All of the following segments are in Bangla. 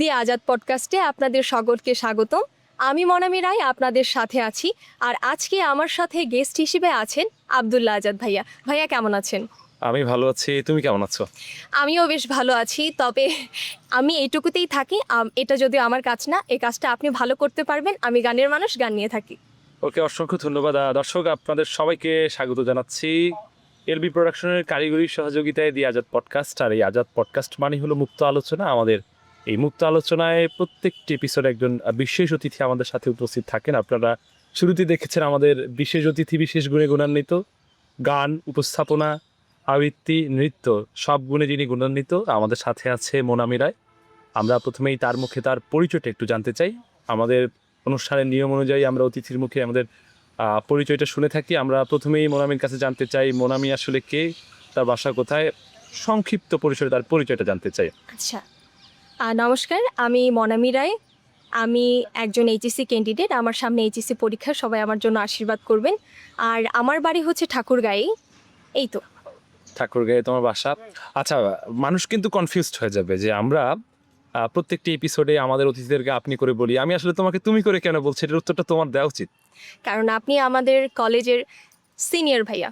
দি আজাদ পডকাস্টে আপনাদের সকলকে স্বাগতম। আমি মনামি রায় আপনাদের সাথে আছি। আর আজকে আমার সাথে গেস্ট হিসেবে আছেন আব্দুল্লাহ আজাদ ভাইয়া। ভাইয়া কেমন আছেন? আমি ভালো আছি, তুমি কেমন আছো? আমিও বেশ ভালো আছি, তবে আমি এইটুকুতেই থাকি। এটা যদিও আমার কাজ না, এই কাজটা আপনি ভালো করতে পারবেন। আমি গানের মানুষ, গান নিয়ে থাকি। ওকে, অসংখ্য ধন্যবাদ। দর্শক, আপনাদের সবাইকে স্বাগত জানাচ্ছি এলবি প্রোডাকশনের কারিগরি সহযোগিতায় দি আজাদ পডকাস্ট। আর এই আজাদ পডকাস্ট মানে হলো মুক্ত আলোচনা। আমাদের এই মুক্ত আলোচনায় প্রত্যেকটি এপিসোডে একজন বিশেষ অতিথি আমাদের সাথে উপস্থিত থাকেন। আপনারা শুরুতে দেখেছেন আমাদের বিশেষ অতিথি বিশেষ গুণে গুণান্বিত। গান, উপস্থাপনা, আবৃত্তি, নৃত্য সব গুণে যিনি গুণান্বিত, আমাদের সাথে আছে মোনামি রায়। আমরা প্রথমেই তার মুখে তার পরিচয়টা একটু জানতে চাই। আমাদের অনুষ্ঠানের নিয়ম অনুযায়ী আমরা অতিথির মুখে আমাদের পরিচয়টা শুনে থাকি। আমরা প্রথমেই মোনামির কাছে জানতে চাই, মোনামি আসলে কে, তার বাসা কোথায়, সংক্ষিপ্ত পরিসরে তার পরিচয়টা জানতে চাই। আচ্ছা, নমস্কার, আমি মনামি রায়। আমি একজন এইচএসসি ক্যান্ডিডেট। আমার সামনে এইচএসসি পরীক্ষা, সবাই আমার জন্য আশীর্বাদ করবেন। আর আমার বাড়ি হচ্ছে ঠাকুরগাঁয়ে। এই তো। ঠাকুরগাঁয়ে তোমার বাসা। আচ্ছা, মানুষ কিন্তু কনফিউজড হয়ে যাবে যে আমরা প্রত্যেকটি এপিসোডে আমাদের অতিথিদেরকে আপনি করে বলি। আমি আসলে তোমাকে তুমি করে কেন বলছি, এটার উত্তরটা তোমার দেওয়া উচিত। কারণ আপনি আমাদের কলেজের সিনিয়র ভাইয়া।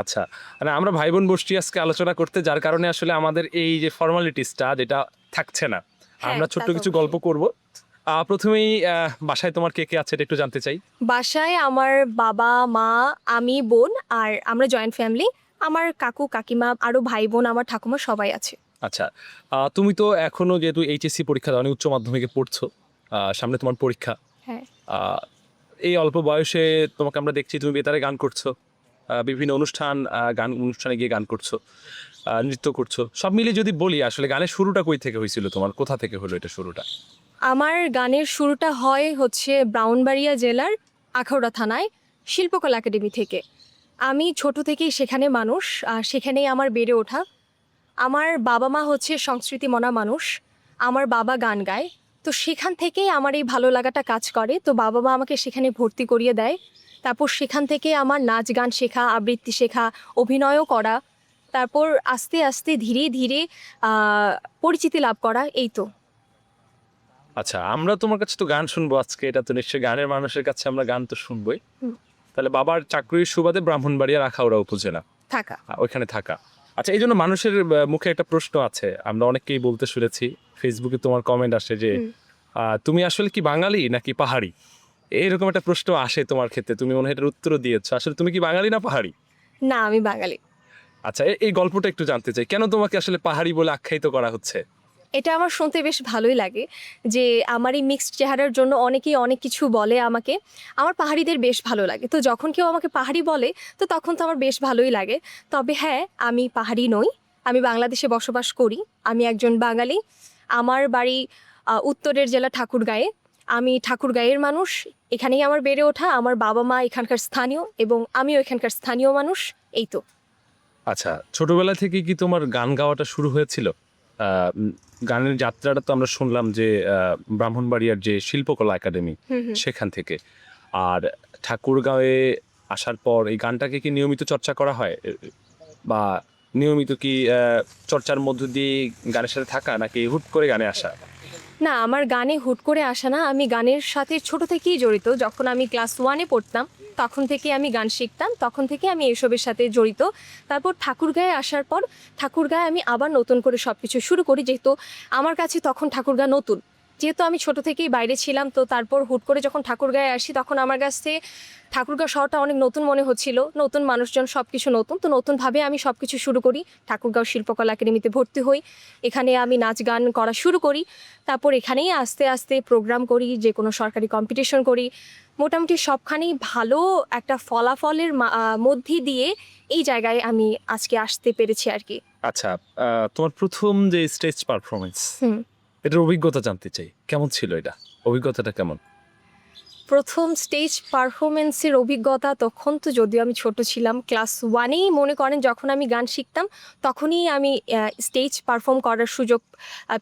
আচ্ছা, মানে আমরা ভাই বোন বসছি আজকে আলোচনা করতে, যার কারণে আসলে আমাদের এই যে ফর্মালিটিসটা যেটা থাকছে না। আমরা ছোট্ট কিছু গল্প করব। প্রথমেই বাসায় তোমার কে কে আছে এটা একটু জানতে চাই। বাসায় আমার বাবা, মা, আমি, বোন, আর আমরা জয়েন্ট ফ্যামিলি। আমার কাকু, কাকিমা, আরও ভাই বোন, আমার ঠাকুমা সবাই আছে। আচ্ছা, তুমি তো এখনো যেহেতু এইচএসসি পরীক্ষা দাওনি, উচ্চ মাধ্যমিকে পড়ছো, সামনে তোমার পরীক্ষা। হ্যাঁ। আহ, এই অল্প বয়সে তোমাকে আমরা দেখছি তুমি বেতারে গান করছো, বিভিন্ন গান অনুষ্ঠানে গিয়ে গান করছো, নৃত্য করছো। সব মিলিয়ে যদি বলি, আসলে গানের শুরুটা কই থেকে হয়েছিল তোমার, কোথা থেকে হলো এটা শুরুটা? আমার গানের শুরুটা হচ্ছে ব্রাহ্মণবাড়িয়া জেলার আখাউড়া থানায় শিল্পকলা একাডেমি থেকে। আমি ছোট থেকেই সেখানে মানুষ, সেখানেই আমার বেড়ে ওঠা। আমার বাবা মা হচ্ছে সংস্কৃতি মনা মানুষ। আমার বাবা গান গায়, তো সেখান থেকেই আমার এই ভালো লাগাটা কাজ করে। তো বাবা মা আমাকে সেখানে ভর্তি করিয়ে দেয়। তারপর সেখান থেকে আমার নাচ গান শেখা, আবৃত্তি শেখা, অভিনয়ও করা। তারপর আস্তে আস্তে ধীরে ধীরে পরিচিতি লাভ করা। এই তো। আচ্ছা, আমরা তোমার কাছে তো গান শুনবো আজকে, এটা তো নিশ্চয়ই গানের মানুষের কাছে আমরা গান তো শুনবোই। তাহলে বাবার চাকরির সুবাদে ব্রাহ্মণবাড়িয়ার আখাউড়া উপজেলা থাকা। ওইখানে থাকা। আচ্ছা, এই জন্য মানুষের মুখে একটা প্রশ্ন আছে, আমরা অনেককেই বলতে শুনেছি, ফেসবুকে তোমার কমেন্ট আসে যে তুমি আসলে কি বাঙালি নাকি পাহাড়ি? এইরকম একটা প্রশ্ন আসে তোমার ক্ষেত্রে, তুমি মনে হয় এটার উত্তরও দিয়েছো। আসলে তুমি কি বাঙালি না পাহাড়ি? না, আমি বাঙালি। আচ্ছা, এই গল্পটা একটু জানতে চাই, কেন তোমাকে আসলে পাহাড়ি বলে আখ্যায়িত করা হচ্ছে? এটা আমার শুনতে বেশ ভালোই লাগে যে আমার এই মিক্সড চেহারার জন্য অনেকেই অনেক কিছু বলে আমাকে। আমার পাহাড়িদের বেশ ভালো লাগে, তো যখন কেউ আমাকে পাহাড়ি বলে তো তখন তো আমার বেশ ভালোই লাগে। তবে হ্যাঁ, আমি পাহাড়ি নই, আমি বাংলাদেশে বসবাস করি। আমি একজন বাঙালি। আমার বাড়ি উত্তরের জেলা ঠাকুরগাঁয়ে। আমি ঠাকুরগাঁয়ের মানুষ, এখানেই আমার বেড়ে ওঠা। আমার বাবা মা এখানকার স্থানীয় এবং আমিও এখানকার স্থানীয় মানুষ। এই তো। আচ্ছা, ছোটবেলা থেকে কি তোমার গান গাওয়াটা শুরু হয়েছিল? গানের যাত্রাটা তো আমরা শুনলাম যে ব্রাহ্মণবাড়িয়ার যে শিল্পকলা একাডেমি সেখান থেকে। আর ঠাকুরগাঁওয়ে আসার পর এই গানটাকে কি নিয়মিত চর্চা করা হয়, বা নিয়মিত কি চর্চার মধ্য দিয়ে গানের সাথে থাকা, নাকি হুট করে গানে আসা? না, আমার গানে হুট করে আসা না। আমি গানের সাথে ছোট থেকেই জড়িত। যখন আমি ক্লাস 1-এ পড়তাম তখন থেকে আমি গান শিখতাম, তখন থেকে আমি এসবের সাথে জড়িত। তারপর ঠাকুরগাঁয়ে আসার পর ঠাকুরগাঁয়ে আমি আবার নতুন করে সব কিছু শুরু করি, যেহেতু আমার কাছে তখন ঠাকুরগাঁ নতুন। যেহেতু আমি ছোট থেকেই বাইরে ছিলাম, তো তারপর হুট করে যখন ঠাকুরগাঁয়ে আসি তখন আমার কাছে ঠাকুরগাঁও শহরটা অনেক নতুন মনে হচ্ছিল। নতুন মানুষজন, সব কিছু নতুন। তো নতুনভাবে আমি সব কিছু শুরু করি। ঠাকুরগাঁও শিল্পকলা একাডেমিতে ভর্তি হই। এখানে আমি নাচ গান করা শুরু করি। তারপর এখানেই আস্তে আস্তে প্রোগ্রাম করি, যে কোনো সরকারি কম্পিটিশন করি। মোটামুটি সবখানেই ভালো একটা ফলাফলের মধ্যে দিয়ে এই জায়গায় আমি আজকে আসতে পেরেছি আর কি। আচ্ছা, তোমার প্রথম যে স্টেজ পারফরমেন্স, এটার অভিজ্ঞতা জানতে চাই, কেমন ছিল এটা, অভিজ্ঞতাটা কেমন? প্রথম স্টেজ পারফরমেন্সের অভিজ্ঞতা, তখন তো যদিও আমি ছোট ছিলাম, ক্লাস 1-এই মনে করেন যখন আমি গান শিখতাম তখনই আমি স্টেজ পারফর্ম করার সুযোগ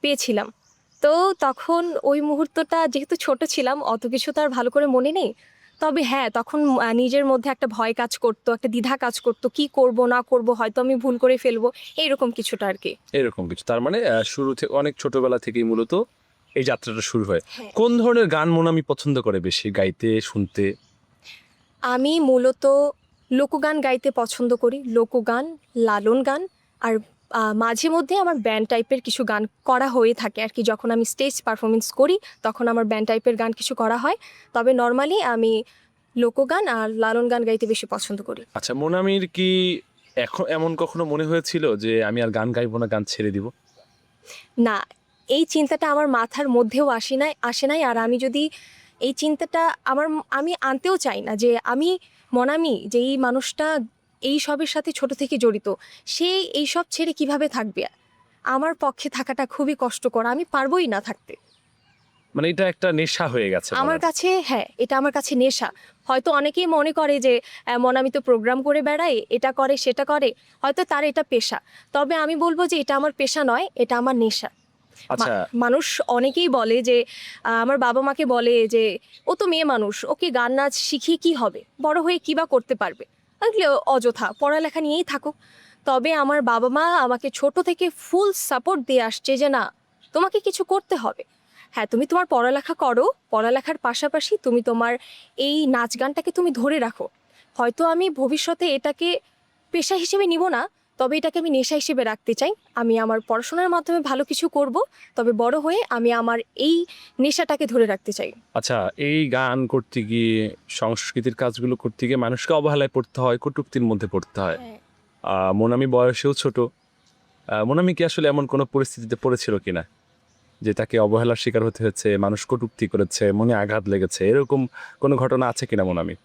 পেয়েছিলাম। তো তখন ওই মুহূর্তটা, যেহেতু ছোট ছিলাম, অত কিছু তো আর ভালো করে মনে নেই। তবে হ্যাঁ, তখন নিজের মধ্যে একটা ভয় কাজ করতো, একটা দ্বিধা কাজ করতো, কি করব না করব, হয়তো আমি ভুল করে ফেলবো, এইরকম কিছুটা আর কি। এরকম কিছু, তার মানে শুরু থেকে অনেক ছোটবেলা থেকেই মূলত এই যাত্রাটা শুরু হয়। হ্যাঁ। কোন ধরনের গান মোনামি পছন্দ করে বেশি গাইতে শুনতে? আমি মূলত লোকগান গাইতে পছন্দ করি, লোকগান, লালন গান আর মাঝে মধ্যে আমার ব্যান্ড টাইপের কিছু গান করা হয়ে থাকে আর কি। যখন আমি স্টেজ পারফরমেন্স করি তখন আমার ব্যান্ড টাইপের গান কিছু করা হয়, তবে নর্মালি আমি লোকগান আর লালন গান গাইতে বেশি পছন্দ করি। আচ্ছা, মোনামির কি এখন এমন কখনো মনে হয়েছিল যে আমি আর গান গাইবো না, গান ছেড়ে দিব? না, এই চিন্তাটা আমার মাথার মধ্যেও আসে নাই। আর আমি যদি এই চিন্তাটা আমি আনতেও চাই না যে মনামি যে এই মানুষটা এই সবের সাথে ছোট থেকে জড়িত, সে এই সব ছেড়ে কিভাবে থাকবে? আমার পক্ষে থাকাটা খুবই কষ্টকর, আমি পারবোই না থাকতে। মানে এটা একটা নেশা হয়ে গেছে আমার মনে কাছে, হ্যাঁ, এটা আমার কাছে নেশা। হয়তো অনেকেই মনে করে যে মনামি তো প্রোগ্রাম করে বেড়ায়, এটা করে সেটা করে, হয়তো তার এটা পেশা। তবে আমি বলবো যে এটা আমার পেশা নয়, এটা আমার নেশা। আচ্ছা, মানুষ অনেকেই বলে যে আমার বাবা মাকে বলে যে ও তো মেয়ে মানুষ, ওকে গান নাচ শিখিয়ে কি হবে, বড় হয়ে কী বা করতে পারবে, আসলে অযথা পড়ালেখা নিয়েই থাকুক। তবে আমার বাবা মা আমাকে ছোট থেকে ফুল সাপোর্ট দিয়ে আসছে যে না, তোমাকে কিছু করতে হবে। হ্যাঁ, তুমি তোমার পড়ালেখা করো, পড়ালেখার পাশাপাশি তুমি তোমার এই নাচ গানটাকে তুমি ধরে রাখো। হয়তো আমি ভবিষ্যতে এটাকে পেশা হিসেবে নিব না, তবে এটাকে আমি নেশা হিসেবে রাখতে চাই। আমি আমার পড়াশোনার মাধ্যমে ভালো কিছু করব, তবে বড় হয়ে আমি আমার এই নেশাটাকে ধরে রাখতে চাই। আচ্ছা, এই গান করতে গিয়ে, সংস্কৃতির কাজগুলো করতে গিয়ে মানুষকে অবহেলায় পড়তে হয়, কটূক্তির মধ্যে পড়তে হয়। মোনামি বয়সেও ছোট। মোনামি কি আসলে এমন কোনো পরিস্থিতিতে পড়েছিল কিনা যে তাকে অবহেলার শিকার হতে হয়েছে, মানুষ কটূক্তি করেছে, মনে আঘাত লেগেছে, এরকম কোনো ঘটনা আছে কিনা মোনামি?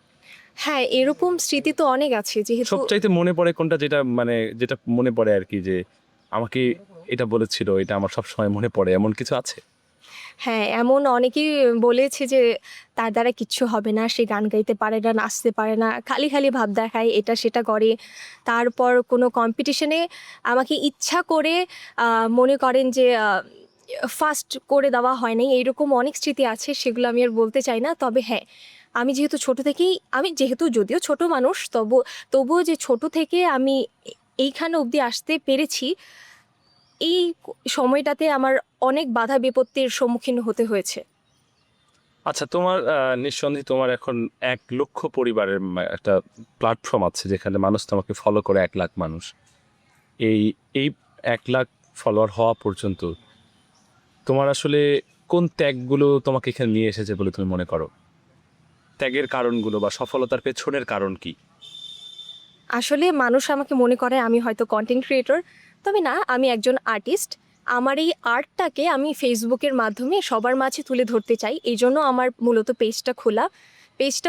হ্যাঁ, এরকম স্মৃতি তো অনেক আছে, যেহেতু সবচাইতে মনে পড়ে কোনটা, যেটা মনে পড়ে আর কি, যে আমাকে এটা বলেছিল, এটা আমার সবসময় মনে পড়ে, এমন কিছু আছে? হ্যাঁ, এমন অনেকেই বলেছে যে তার দ্বারা কিচ্ছু হবে না, সে গান গাইতে পারে না, নাচতে পারে না, খালি খালি ভাব দেখায়, এটা সেটা করে। তারপর কোনো কম্পিটিশনে আমাকে ইচ্ছা করে মনে করেন যে ফার্স্ট করে দেওয়া হয় নাই, এইরকম অনেক স্মৃতি আছে, সেগুলো আমি আর বলতে চাই না। তবে হ্যাঁ, আমি যেহেতু ছোট থেকেই, যদিও ছোট মানুষ, তবুও যে ছোট থেকে আমি এইখানে অবধি আসতে পেরেছি, এই সময়টাতে আমার অনেক বাধা বিপত্তির সম্মুখীন হতে হয়েছে। আচ্ছা, তোমার নিঃসন্দেহে তোমার এখন 1,00,000 পরিবারের একটা প্ল্যাটফর্ম আছে যেখানে মানুষ তোমাকে ফলো করে, 1,00,000 মানুষ। এই এই 1,00,000 ফলোয়ার হওয়া পর্যন্ত তোমার আসলে কোন ত্যাগগুলো তোমাকে এখানে নিয়ে এসেছে বলে তুমি মনে করো? ত্যাগের কারণগুলো বা সফলতার পেছনের কারণ কি? আসলে মানুষ আমাকে মনে করে আমি হয়তো কন্টেন্ট ক্রিয়েটর, তবে না, আমি একজন আর্টিস্ট। আমার এই আর্টটাকে আমি ফেসবুকের মাধ্যমে সবার মাঝে তুলে ধরতে চাই, এই জন্য আমার মূলত পেজটা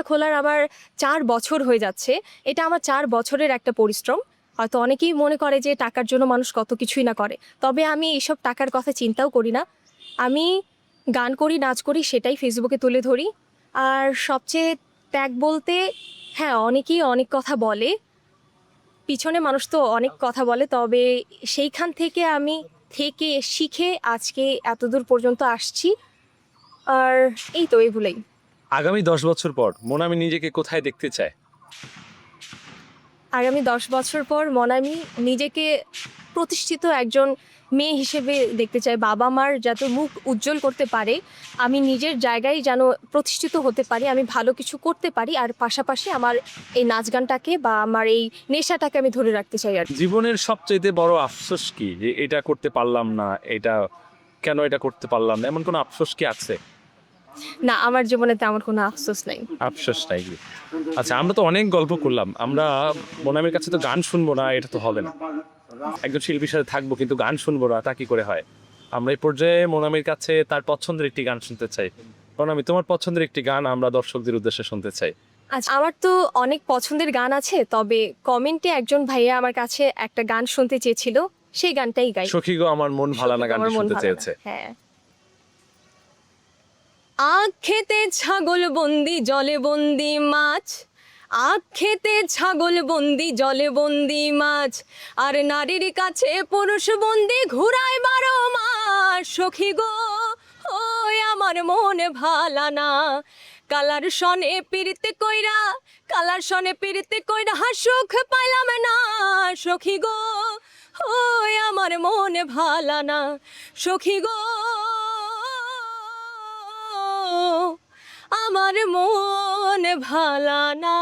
খোলার আমার 4 বছর হয়ে যাচ্ছে। এটা আমার 4 বছরের একটা পরিশ্রম। হয়তো অনেকেই মনে করে যে টাকার জন্য মানুষ কত কিছুই না করে, তবে আমি এইসব টাকার কথা চিন্তাও করি না। আমি গান করি, নাচ করি, সেটাই ফেসবুকে তুলে ধরি। আর সবচেয়ে ত্যাগ বলতে, হ্যাঁ, অনেকেই অনেক কথা বলে, পিছনে মানুষ তো অনেক কথা বলে, তবে সেইখান থেকে আমি শিখে আজকে এতদূর পর্যন্ত আসছি। আর এই তো এগুলোই। আগামী 10 বছর পর মোনামি নিজেকে কোথায় দেখতে চায়? আগামী 10 বছর পর মনামি নিজেকে প্রতিষ্ঠিত একজন মেয়ে হিসেবে দেখতে চাই। বাবা মার যাতে মুখ উজ্জ্বল করতে পারে, আমি নিজের জায়গায় যেন প্রতিষ্ঠিত হতে পারি, আমি ভালো কিছু করতে পারি, আর পাশাপাশি আমার এই নাচ গানটাকে বা আমার এই নেশাটাকে আমি ধরে রাখতে চাই। আর জীবনের সবচাইতে বড় আফসোস কি, যে এটা করতে পারলাম না, কেন এটা করতে পারলাম না, এমন কোনো আফসোস কি আছে? না, আমার জীবনে তেমন কোনো আফসোস নাই। আফসোস নাই। আচ্ছা, আমরা তো অনেক গল্প করলাম, আমরা মোনামির কাছে তো গান শুনবো না, এটা তো হবে না। একজন শিল্পীর সাথে থাকবো কিন্তু গান শুনবো না, তা কি করে হয়? আমরা এই পর্যায়ে মোনামির কাছে তার পছন্দের একটি গান শুনতে চাই। মোনামি, তোমার পছন্দের একটি গান আমরা দর্শকদের উদ্দেশ্যে শুনতে চাই। আচ্ছা, আমার তো অনেক পছন্দের গান আছে, তবে কমেন্টে একজন ভাইয়া আমার কাছে একটা গান শুনতে চেয়েছিল, সেই গানটাই গাই। সখী গো আমার মন ভালা না গানটি আমার মন শুনতে ভালো না। চেয়েছে। হ্যাঁ। আখ খেতে ছাগল বন্দি, জলে বন্দি মাছ, আখ খেতে ছাগল বন্দি, জলে বন্দি মাছ, আর নারীর কাছে পুরুষ বন্দি, ঘুরায় 12 মাস। সখী গো, ওই আমার মন ভালা না, কালার সনে পিরিতে কইরা, সুখ পাইলাম না। সখী গো, ওই আমার মন ভালা না। সখী গো, আমার মন ভালা না।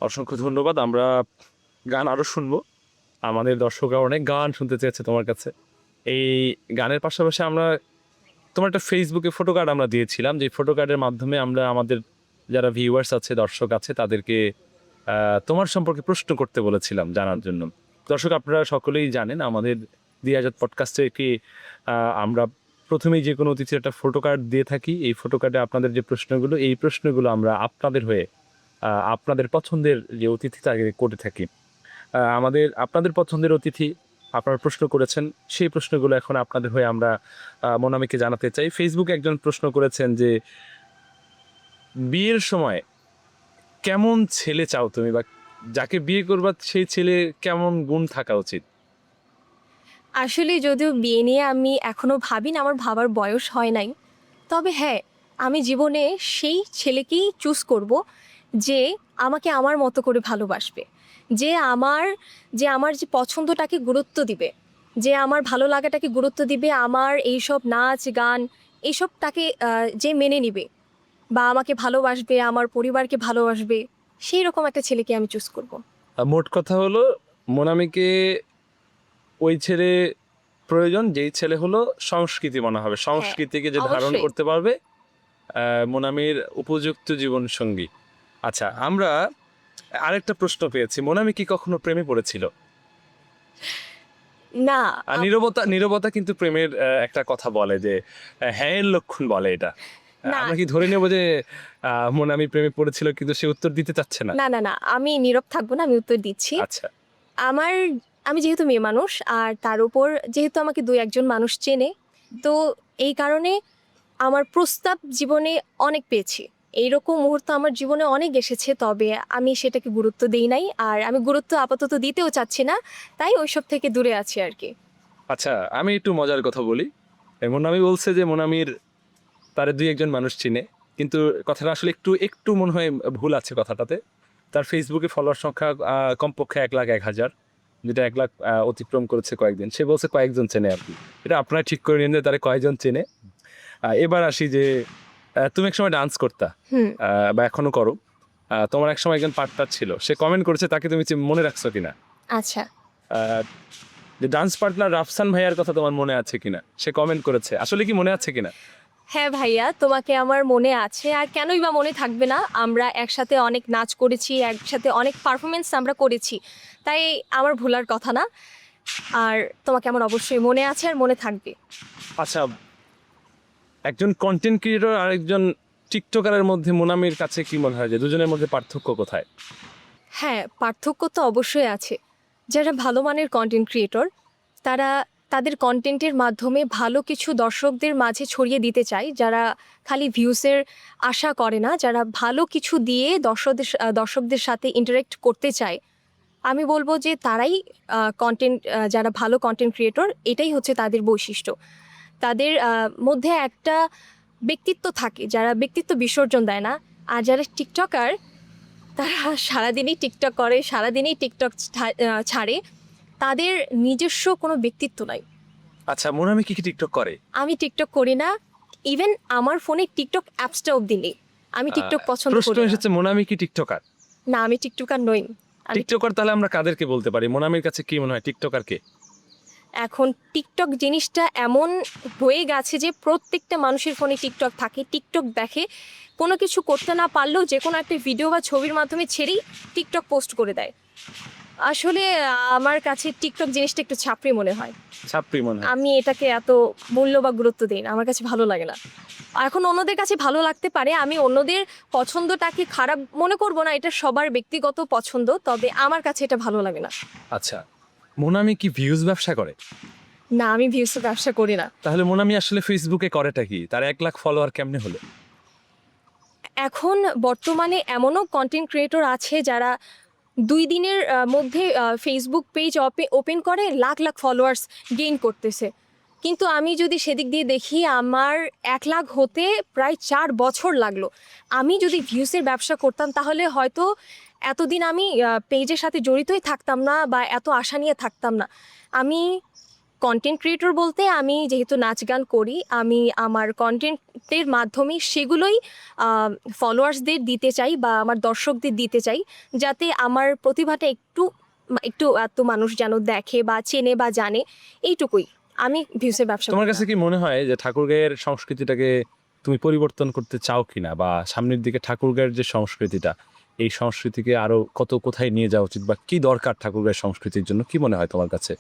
অসংখ্য ধন্যবাদ। আমরা গান আরও শুনবো, আমাদের দর্শকরা অনেক গান শুনতে চেয়েছে তোমার কাছে। এই গানের পাশাপাশি আমরা তোমার একটা ফেসবুকে ফটো কার্ড আমরা দিয়েছিলাম, যে ফটো কার্ডের মাধ্যমে আমরা আমাদের যারা ভিউয়ার্স আছে, দর্শক আছে, তাদেরকে তোমার সম্পর্কে প্রশ্ন করতে বলেছিলাম জানার জন্য। দর্শক আপনারা সকলেই জানেন আমাদের দি আজাদ পডকাস্টে কি আমরা প্রথমেই যে কোনো অতিথির একটা ফটো কার্ড দিয়ে থাকি। এই ফটো কার্ডে আপনাদের যে প্রশ্নগুলো, এই প্রশ্নগুলো আমরা আপনাদের হয়ে আপনাদের পছন্দের যে অতিথি তাকে করে থাকি। আপনাদের পছন্দের অতিথি আপনারা প্রশ্ন করেছেন, সেই প্রশ্নগুলো এখন আপনাদের হয়ে আমরা মোনামিকে জানাতে চাই। ফেসবুকে একজন প্রশ্ন করেছেন যে বিয়ের সময় কেমন ছেলে চাও তুমি, বা যাকে বিয়ে করবা সেই ছেলে কেমন গুণ থাকা উচিত? আসলে যদিও বিয়ে নিয়ে আমি এখনো ভাবি না, আমার ভাবার বয়স হয় নাই, তবে হ্যাঁ, আমি জীবনে সেই ছেলেকেই চুজ করব যে আমাকে আমার মতো করে ভালোবাসবে, যে আমার যে পছন্দটাকে গুরুত্ব দিবে, যে আমার ভালো লাগাটাকে গুরুত্ব দিবে, আমার এইসব নাচ গান এইসব তাকে যে মেনে নিবে বা আমাকে ভালোবাসবে, আমার পরিবারকে ভালোবাসবে, সেই রকম একটা ছেলেকে আমি চুজ করব। মোট কথা হলো মোনামিকে ওই ছেলে প্রয়োজন যেই ছেলে হলো সংস্কৃতি মনে হবে, সংস্কৃতিকে যে ধারণ অবশ্যই। করতে পারবে, মোনামির উপযুক্ত জীবন সঙ্গী। আচ্ছা, আমরা আরেকটা প্রশ্ন পেয়েছি, মোনামি কি কখনো প্রেমে পড়েছিল? না, আর নীরবতা নীরবতা কিন্তু প্রেমের একটা কথা বলে, যে হ্যাঁ এর লক্ষণ বলে এটা। না। আমরা কি ধরে নেব যে মোনামি প্রেমে পড়েছিল কিন্তু সে উত্তর দিতে চাচ্ছে না? না না না, আমি নীরব থাকবো না, আমি উত্তর দিচ্ছি। আচ্ছা, আমার আমি যেহেতু মেয়ে মানুষ, আর তার উপর যেহেতু আমাকে দুই একজন মানুষ চেনে, তো এই কারণে আমার প্রস্তাব জীবনে অনেক পেয়েছি। এইরকম মুহূর্ত আমার জীবনে অনেক এসেছে, তবে আমি সেটাকে গুরুত্ব দিই নাই, আর আমি গুরুত্ব আপাতত দিতেও চাচ্ছি না, তাই ওইসব থেকে দূরে আছি আর কি। আচ্ছা, আমি একটু মজার কথা বলি। মোনামি বলছে যে মোনামির তার দুই একজন মানুষ চিনে, কিন্তু কথাটা আসলে একটু একটু মনে হয় ভুল আছে কথাটাতে। তার ফেসবুকে ফলোয়ার সংখ্যা কমপক্ষে 1,01,000, যেটা 1,00,000 অতিক্রম করেছে কয়েকদিন। সে বলছে কয়েকজন চেনে আর কি। এটা আপনারা ঠিক করে নিন যে তারা কয়েকজন চেনে। এবার আসি যে তুমি এক সময় ডান্স করতা, হুম। বা এখনো করো। তোমার এক সময় একজন পার্টনার ছিল, সে কমেন্ট করেছে, তাকে তুমি মনে রাখছো কিনা? আচ্ছা। আহ, যে ডান্স পার্টনার রাফসান ভাইয়ার কথা তোমার মনে আছে কিনা? সে কমেন্ট করেছে, আসলে কি মনে আছে কিনা? হ্যাঁ ভাইয়া, তোমাকে আমার মনে আছে, আর কেনই বা মনে থাকবে না, আমরা একসাথে অনেক নাচ করেছি, একসাথে অনেক পারফরমেন্স আমরা করেছি, তাই আমার ভোলার কথা না। আর তোমাকে আমার অবশ্যই মনে আছে আর মনে থাকবে। আচ্ছা, একজন কন্টেন্ট ক্রিয়েটর আর একজন টিকটকারের মধ্যে মোনামির কাছে কি মনে হয় যে দুজনের মধ্যে পার্থক্য কোথায়? হ্যাঁ, পার্থক্য তো অবশ্যই আছে। যারা ভালো মানের কন্টেন্ট ক্রিয়েটর, তারা তাদের কন্টেন্টের মাধ্যমে ভালো কিছু দর্শকদের মাঝে ছড়িয়ে দিতে চায়, যারা খালি ভিউসের আশা করে না, যারা ভালো কিছু দিয়ে দর্শকদের সাথে ইন্টারেক্ট করতে চায়। আমি বলবো যে তারাই কন্টেন্ট, যারা ভালো কন্টেন্ট ক্রিয়েটর, এটাই হচ্ছে তাদের বৈশিষ্ট্য। তাদের মধ্যে একটা ব্যক্তিত্ব থাকে, যারা ব্যক্তিত্ব বিসর্জন দেয় না। আর যারা টিকটকার, তারা সারাদিনই টিকটক করে, সারাদিনই টিকটক ছাড়ে, তাদের নিজস্ব কোনো ব্যক্তিত্ব নাই। আচ্ছা, মোনামি কি কি টিকটক করে? আমি টিকটক করি না, ইভেন আমার ফোনে টিকটক অ্যাপসটা অবধি নেই। আমি টিকটক পছন্দ প্রশ্ন করি না। এসেছে, মোনামি কি টিকটকার? না, আমি টিকটকার নই। আমি টিকটকার তাহলে আমরা কাদেরকে বলতে পারি? মোনামির কাছে কি মনে হয় টিকটকার কে? এখন টিকটক জিনিসটা এমন হয়ে গেছে যে প্রত্যেকটা মানুষের ফোনে টিকটক থাকে, টিকটক দেখে, কোনো কিছু করতে না পারলেও যে কোনো একটা ভিডিও বা ছবির মাধ্যমে ছেড়েই টিকটক পোস্ট করে দেয়। আসলে আমার কাছে টিকটক জিনিসটা একটু ছাপড়ি মনে হয়। ছাত্রী মনে হয়। আমি এটাকে এত মূল্য বা গুরুত্ব দিই না, আমার কাছে ভালো লাগে না। এখন অন্যদের কাছে ভালো লাগতে পারে, আমি অন্যদের পছন্দটাকে খারাপ মনে করব না, এটা সবার ব্যক্তিগত পছন্দ, তবে আমার কাছে এটা ভালো লাগে না। আচ্ছা, মোনামি কি ভিউজ ব্যবসা করে? না, আমি ভিউস ব্যবসা করি না। তাহলে মোনামি আসলে ফেসবুকে করেটা কি? তার 1,00,000 ফলোয়ার কেমনে হলো? এখন বর্তমানে এমনও কন্টেন্ট ক্রিয়েটর আছে যারা 2 দিনের মধ্যে ফেসবুক পেজ ওপেন করে লাখ লাখ ফলোয়ার্স গেইন করতেছে। কিন্তু আমি যদি সেদিক দিয়ে দেখি, আমার 1,00,000 হতে প্রায় 4 বছর লাগলো। আমি যদি ভিউসের ব্যবসা করতাম তাহলে হয়তো এতদিন আমি পেজের সাথে জড়িতই থাকতাম না, বা এত আশা নিয়ে থাকতাম না। আমি কন্টেন্ট ক্রিয়েটর বলতে আমি যেহেতু নাচ গান করি, আমি আমার কন্টেন্টের মাধ্যমে সেগুলোই ফলোয়ার্সদের দিতে চাই বা আমার দর্শকদের দিতে চাই, যাতে আমার প্রতিভাটা একটু একটু এত মানুষ যেন দেখে বা চেনে বা জানে, এইটুকুই। আমি ভিউসের ব্যবসা তোমার করি না। কাছে কি মনে হয় যে ঠাকুরগাঁয়ের সংস্কৃতিটাকে তুমি পরিবর্তন করতে চাও কিনা, বা সামনের দিকে ঠাকুরগাঁয়ের যে সংস্কৃতিটা, এই সংস্কৃতিকে আরো কোথায় নিয়ে যাওয়া উচিত, বা কি দরকার ঠাকুরগাঁয়ের সংস্কৃতির জন্য, কি মনে হয় তোমার কাছে?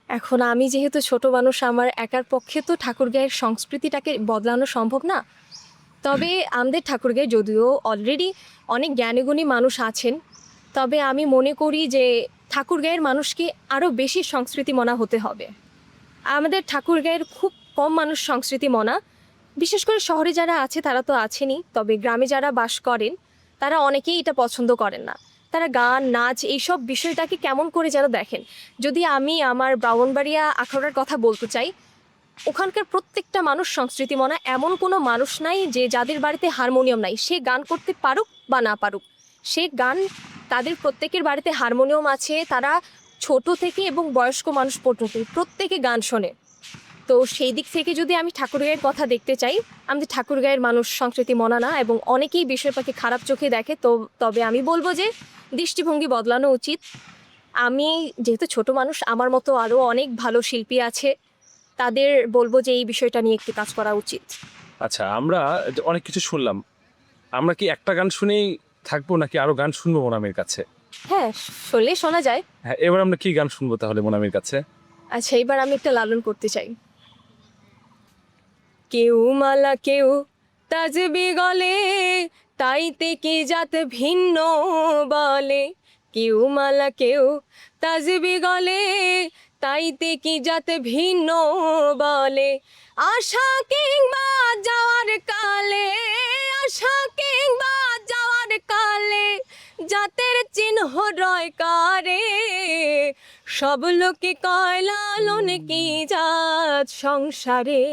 এখন আমি যেহেতু ছোট মানুষ, আমার একার পক্ষে তো ঠাকুরগাঁয়ের সংস্কৃতিটাকে বদলানো সম্ভব না। তবে আমাদের ঠাকুরগাঁয়ে যদিও অলরেডি অনেক জ্ঞানীগুণী মানুষ আছেন, তবে আমি মনে করি যে ঠাকুরগাঁয়ের মানুষকে আরও বেশি সংস্কৃতি মনা হতে হবে। আমাদের ঠাকুরগাঁয়ের খুব কম মানুষ সংস্কৃতি মনা, বিশেষ করে শহরে যারা আছে তারা তো আছেনই, তবে গ্রামে যারা বাস করেন তারা অনেকেই এটা পছন্দ করেন না। তারা গান নাচ এইসব বিষয়টাকে কেমন করে যেন দেখেন। যদি আমি আমার ব্রাহ্মণবাড়িয়া আখড়ার কথা বলতে চাই, ওখানকার প্রত্যেকটা মানুষ সংস্কৃতি মনা, এমন কোনো মানুষ নাই যে যাদের বাড়িতে হারমোনিয়াম নাই। সে গান করতে পারুক বা না পারুক, সে গান, তাদের প্রত্যেকের বাড়িতে হারমোনিয়াম আছে। তারা ছোট থেকে এবং বয়স্ক মানুষ পর্যন্ত প্রত্যেকে গান শোনে। তো সেই দিক থেকে যদি আমি ঠাকুরগাঁয়ের কথা দেখতে চাই, আমাদের ঠাকুরগাঁয়ের মানুষ সংস্কৃতি মনা না, এবং অনেকেই বিষয়টাকে খারাপ চোখে দেখে। তো তবে আমি বলবো যে দৃষ্টিভঙ্গি বদলানো উচিত। আমি যেহেতু ছোট মানুষ, আমার মতো আরও অনেক ভালো শিল্পী আছে, তাদের বলবো যে এই বিষয়টা নিয়ে একটু কাজ করা উচিত। আচ্ছা, আমরা যে অনেক কিছু শুনলাম, আমরা কি একটা গান শুনেই থাকবো, নাকি আরো গান শুনবো মোনামির কাছে? হ্যাঁ, শুনলে শোনা যায়। হ্যাঁ, এবার আমরা কি গান শুনবো তাহলে মোনামির কাছে? আচ্ছা, এবার আমি একটা লালন করতে চাই। কেউ মালা কেউ তাজবি গলে, তাইতে কি জাত ভিন্ন বলে। কেউ মালা কেউ তাজবি গলে, তাইতে কি জাত ভিন্ন বলে। আশা কিংবা যাওয়ার কালে, আশা কিংবা যাওয়ার কালে, জাতের চিহ্ন রয় কারে। সব লোকে কয় লালন কি জাত সংসারে,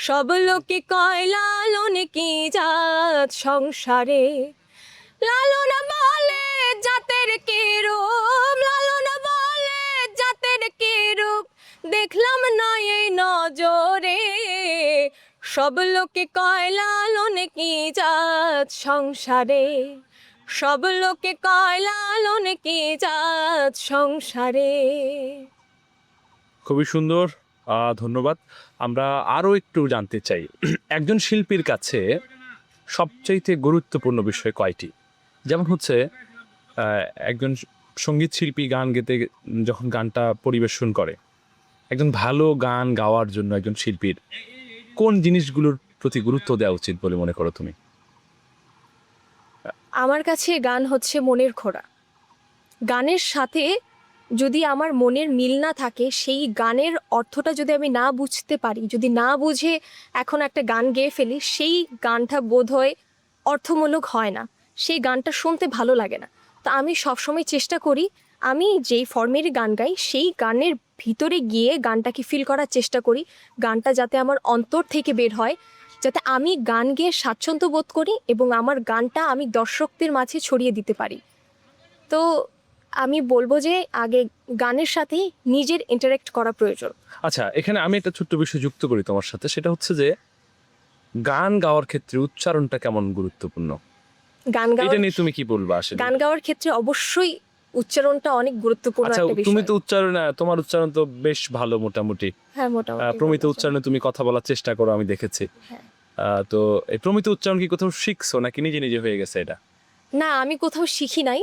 সব লোকে কয় লালন কি জাত সংসারে। লালন বলে জাতের কি রূপ, লালন বলে জাতের কি রূপ, দেখলাম না এই নজরে। সব লোকে কয় লালন কি জাত সংসারে, সব লোকে কয় লালন কি জাত সংসারে। খুবই সুন্দর, ধন্যবাদ। আমরা আরো একটু জানতে চাই, একজন শিল্পীর কাছে সবচাইতে গুরুত্বপূর্ণ বিষয় কয়টি? যেমন হচ্ছে একজন সঙ্গীত শিল্পী গান গেতে যখন গানটা পরিবেশন করে, একজন ভালো গান গাওয়ার জন্য একজন শিল্পীর কোন জিনিসগুলোর প্রতি গুরুত্ব দেওয়া উচিত বলে মনে করো তুমি? আমার কাছে গান হচ্ছে মনের খোরাক। গানের সাথে যদি আমার মনের মিল না থাকে, সেই গানের অর্থটা যদি আমি না বুঝতে পারি, যদি না বুঝে এখন একটা গান গেয়ে ফেলি, সেই গানটা বোধহয় অর্থমূলক হয় না, সেই গানটা শুনতে ভালো লাগে না। তো আমি সবসময় চেষ্টা করি, আমি যেই ফর্মেরই গান গাই সেই গানের ভিতরে গিয়ে গানটাকে ফিল করার চেষ্টা করি। গানটা যাতে আমার অন্তর থেকে বের হয়, যাতে আমি গান গেয়ে স্বাচ্ছন্দ্য বোধ করি এবং আমার গানটা আমি দর্শকদের মাঝে ছড়িয়ে দিতে পারি। তো আমি বলবো যে আগে গানের সাথে নিজের ইন্টারেক্ট করা প্রয়োজন। আচ্ছা, এখানে আমি একটা ছোট্ট বিষয় যুক্ত করি তোমার সাথে, সেটা হচ্ছে যে গান গাওয়ার ক্ষেত্রে উচ্চারণটা কেমন গুরুত্বপূর্ণ, গান এটা গাওয়ার নিয়ে তুমি কি বলবা আসলে? গান গাওয়ার ক্ষেত্রে অবশ্যই উচ্চারণটা অনেক গুরুত্বপূর্ণ আচ্ছা, একটা তুমি বিষয়। তো তোমার উচ্চারণ তো বেশ ভালো মোটামুটি। হ্যাঁ, মোটামুটি প্রমিত বলা যায়। উচ্চারণে তুমি কথা বলার চেষ্টা করো, আমি দেখেছি। হ্যাঁ। তো এই প্রমিত উচ্চারণ কি কোথাও শিখছো, নাকি নিজে নিজে হয়ে গেছে এটা? না, আমি কোথাও শিখি নাই।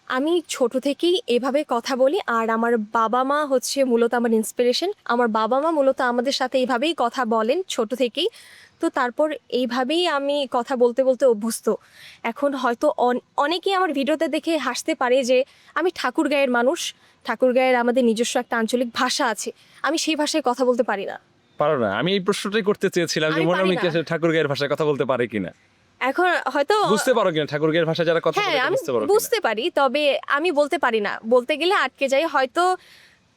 আমি ছোট থেকেই এভাবে কথা বলি, আর আমার বাবা মা হচ্ছে মূলত আমার ইন্সপিরেশন। আমার বাবা মা মূলত আমাদের সাথে এইভাবেই কথা বলেন ছোট থেকেই। তো তারপর এইভাবেই আমি কথা বলতে বলতে অভ্যস্ত। এখন হয়তো অনেকেই আমার ভিডিওতে দেখে হাসতে পারে যে আমি ঠাকুরগাঁয়ের মানুষ, ঠাকুরগাঁয়ের আমাদের নিজস্ব একটা আঞ্চলিক ভাষা আছে, আমি সেই ভাষায় কথা বলতে পারি না। পারো না? আমি এই প্রশ্নটাই করতে চেয়েছিলাম যে আমি পারি মোনামিকে না। ঠাকুরগাঁয়ের ভাষায় কথা বলতে পারে কিনা, এখন হয়তো বুঝতে পারো কিনা ঠাকুরগাঁয়ের ভাষা যারা কথা হ্যাঁ, বলে, আমি বুঝতে পারো কিনা? বুঝতে পারি, তবে আমি বলতে পারি না, বলতে গেলে আটকে যাই। হয়তো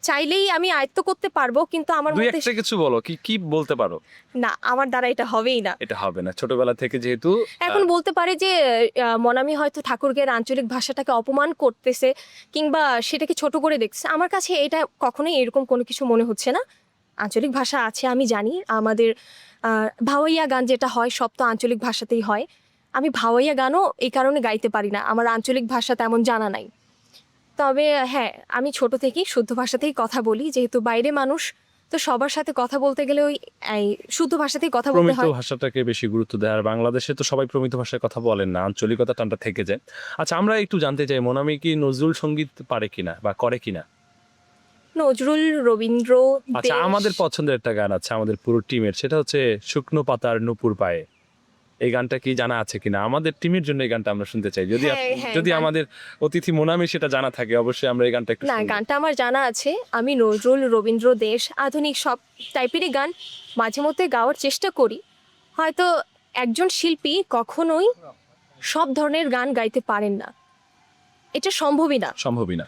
চাইলেই আমি আয়ত্ত করতে পারবো, কিন্তু আমার দুই মধ্যে একটা কিছু বলো, কি কি বলতে পারো? না, আমার দ্বারা এটা হবেই না। এটা হবে না, ছোটবেলা থেকে যেহেতু এখন বলতে পারে যে মনামি হয়তো ঠাকুরগাঁয়ের আঞ্চলিক ভাষাটাকে অপমান করতেছে কিংবা সেটাকে ছোট করে দেখছে। আমার কাছে এটা কখনোই এরকম কোনো কিছু মনে হচ্ছে না। আঞ্চলিক ভাষা আছে, আমি জানি। আমাদের ভাওয়াইয়া গান যেটা হয় সব তো আঞ্চলিক ভাষাতেই হয়। আমি ভাওয়াইয়া গানও এই কারণে গাইতে পারি না, আমার আঞ্চলিক ভাষা তেমন জানা নাই। তবে হ্যাঁ, আমি ছোট থেকেই শুদ্ধ ভাষাতেই কথা বলি, যেহেতু বাইরে মানুষ, তো সবার সাথে কথা বলতে গেলে ওই এই শুদ্ধ ভাষাতেই কথা বলতে প্রমিত হয়। ভাষাটাকে বেশি গুরুত্ব দেয়, আর বাংলাদেশে তো সবাই প্রমিত ভাষায় কথা বলেন না, আঞ্চলিকতা টানটা থেকে যায়। আচ্ছা, আমরা একটু জানতে চাই মনামি কি নজরুল সঙ্গীত পারে কিনা বা করে কিনা? নজরুল, রবীন্দ্র, আচ্ছা, দেশ। আমাদের পছন্দের একটা গান আছে আমাদের পুরো টিমের, সেটা হচ্ছে শুকনো পাতার নূপুর পায়ে। এই গানটা কি জানা আছে কিনা? আমাদের টিমের জন্য এই গানটা আমরা শুনতে চাই। যদি হ্যাঁ, যদি গান- আমাদের অতিথি মোনামি সেটা জানা থাকে, অবশ্যই আমরা এই গানটা একটু না, শুনবো। গানটা আমার জানা আছে। আমি নজরুল, রবীন্দ্র, দেশ, আধুনিক সব টাইপেরই গান মাঝে মধ্যে গাওয়ার চেষ্টা করি। হয়তো একজন শিল্পী কখনোই সব ধরনের গান গাইতে পারেন না, এটা সম্ভবই না। সম্ভবই না।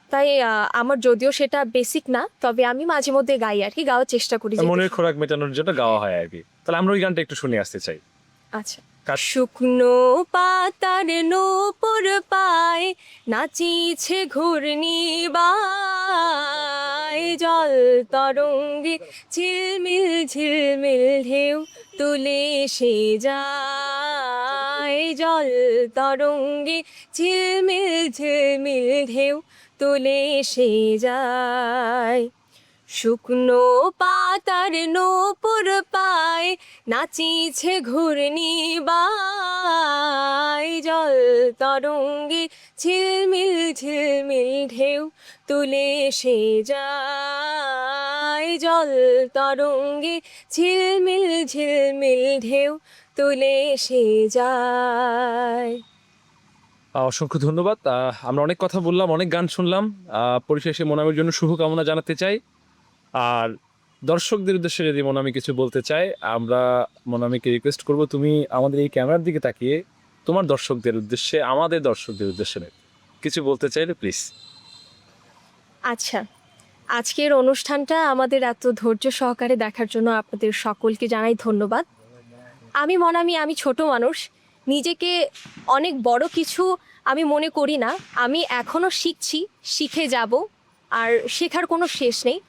তাই আমার যদিও সেটা বেসিক না, তবে আমি মাঝে মধ্যে গাই আর কি, গাওয়ার চেষ্টা করি যেহেতু। মনের খোরাক মেটানোর জন্য গাওয়া হয় আর কি। তাহলে আমরা ওই গানটা একটু শুনে আসতে চাই। আচ্ছা। কাশ- শুকনো পাতার নূপুর পায়, নাচিছে ঘূর্ণি বায়, জল তরঙ্গে ঝিলমিল ঝিলমিল ঢেউ তুলে সে যায়, জল তরঙ্গে ঝিলমিল ঝিলমিল ঢেউ তুলে সে যায়। শুকনো পাতার নূপুর পায়, নাচিছে ঘূর্ণি বায়, জল তরঙ্গে ঝিলমিল ঝিলমিল ঢেউ তুলে সে যায়, জল তরঙ্গে ঝিলমিল ঝিলমিল ঢেউ তুলে সে যায়। অসংখ্য ধন্যবাদ। আমরা অনেক কথা বললাম, অনেক গান শুনলাম। পরিশেষে মোনামির জন্য শুভকামনা জানাতে চাই। আর দর্শকদের উদ্দেশ্যে যদি মোনামি কিছু বলতে চায়, আমরা মোনামিকে রিকোয়েস্ট করব তুমি আমাদের এই ক্যামেরার দিকে তাকিয়ে তোমার দর্শকদের উদ্দেশ্যে, আমাদের দর্শকদের উদ্দেশ্যে কিছু বলতে চাইলে প্লিজ। আচ্ছা, আজকের অনুষ্ঠানটা আমাদের এত ধৈর্য সহকারে দেখার জন্য আপনাদের সকলকে জানাই ধন্যবাদ। আমি মনামি, আমি ছোট মানুষ, নিজেকে অনেক বড় কিছু আমি মনে করি না। আমি এখনও শিখছি, শিখে যাব, আর শেখার কোনো শেষ নেই।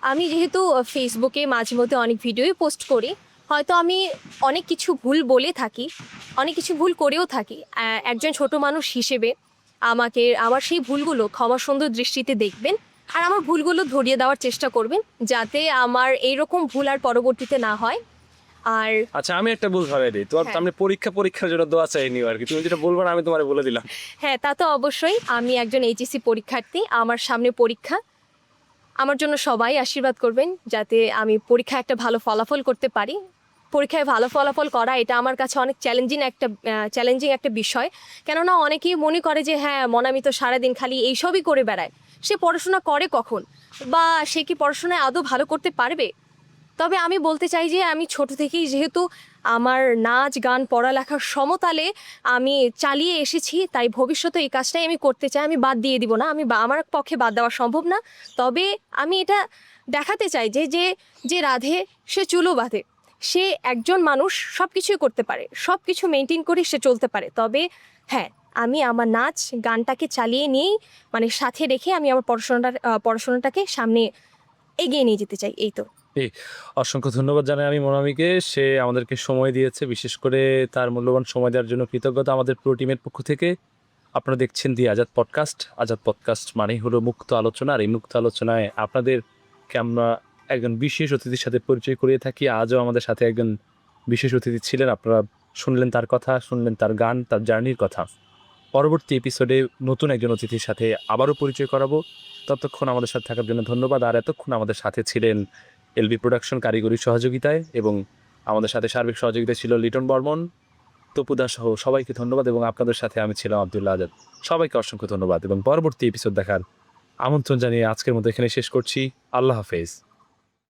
আমি যেহেতু ফেসবুকে মাঝে মধ্যে অনেক ভিডিওই পোস্ট করি, হয়তো আমি অনেক কিছু ভুল বলে থাকি, অনেক কিছু ভুল করেও থাকি। একজন ছোট মানুষ হিসেবে আমাকে আমার সেই ভুলগুলো ক্ষমা সুন্দর দৃষ্টিতে দেখবেন, আর আমার ভুলগুলো ধরিয়ে দেওয়ার চেষ্টা করবেন, যাতে আমার এইরকম ভুল আর পরবর্তীতে না হয়। আর আচ্ছা, আমি একটা ভুল ধরাই দিই, তোমার হ্যাঁ। সামনে পরীক্ষার জন্য দোয়া চাইনি আর কি। তুমি যেটা বলবো না আমি তোমার বলে দিলাম। হ্যাঁ, তা তো অবশ্যই। আমি একজন এইচএসসি পরীক্ষার্থী, আমার সামনে পরীক্ষা। আমার জন্য সবাই আশীর্বাদ করবেন, যাতে আমি পরীক্ষায় একটা ভালো ফলাফল করতে পারি। পরীক্ষায় ভালো ফলাফল করা এটা আমার কাছে অনেক চ্যালেঞ্জিং একটা বিষয়। কেননা অনেকেই মনে করে যে হ্যাঁ, মনামি তো সারাদিন খালি এইসবই করে বেড়ায়, সে পড়াশোনা করে কখন, বা সে কি পড়াশোনায় আদৌ ভালো করতে পারবে? তবে আমি বলতে চাই যে আমি ছোট থেকেই যেহেতু আমার নাচ, গান, পড়ালেখার সমতালে আমি চালিয়ে এসেছি, তাই ভবিষ্যতে এই কাজটাই আমি করতে চাই। আমি বাদ দিয়ে দিব না, আমার পক্ষে বাদ দেওয়া সম্ভব না। তবে আমি এটা দেখাতে চাই যে যে যে রাধে সে চুলো বাঁধে, সে একজন মানুষ সব কিছুই করতে পারে, সব কিছু মেনটেন করে সে চলতে পারে। তবে হ্যাঁ, আমি আমার নাচ গানটাকে চালিয়ে নিয়েই, মানে সাথে রেখে আমি আমার পড়াশোনাটাকে সামনে এগিয়ে নিয়ে যেতে চাই, এই তো। অসংখ্য ধন্যবাদ জানাই আমি মোনামিকে, সে আমাদেরকে সময় দিয়েছে, বিশেষ করে তার মূল্যবান সময় দেওয়ার জন্য কৃতজ্ঞতা আমাদের পুরো টিমের পক্ষ থেকে। আপনারা দেখছেন দি আজাদ পডকাস্ট। আজাদ পডকাস্ট মানেই হলো মুক্ত আলোচনা, আর এই মুক্ত আলোচনায় আপনাদেরকে আমরা একজন বিশেষ অতিথির সাথে পরিচয় করিয়ে থাকি। আজও আমাদের সাথে একজন বিশেষ অতিথি ছিলেন, আপনারা শুনলেন তার কথা, শুনলেন তার গান, তার জার্নির কথা। পরবর্তী এপিসোডে নতুন একজন অতিথির সাথে আবারও পরিচয় করাবো। ততক্ষণ আমাদের সাথে থাকার জন্য ধন্যবাদ। আর এতক্ষণ আমাদের সাথে ছিলেন এলবি প্রোডাকশন কারিগরি সহযোগিতায়, এবং আমাদের সাথে সার্বিক সহযোগিতা ছিল লিটন বর্মন, তপুদা সহ সবাইকে ধন্যবাদ। এবং আপনাদের সাথে আমি ছিলাম আব্দুল্লাহ আজাদ। সবাইকে অসংখ্য ধন্যবাদ এবং পরবর্তী এপিসোড দেখার আমন্ত্রণ জানিয়ে আজকের মতো এখানে শেষ করছি। আল্লাহ হাফেজ।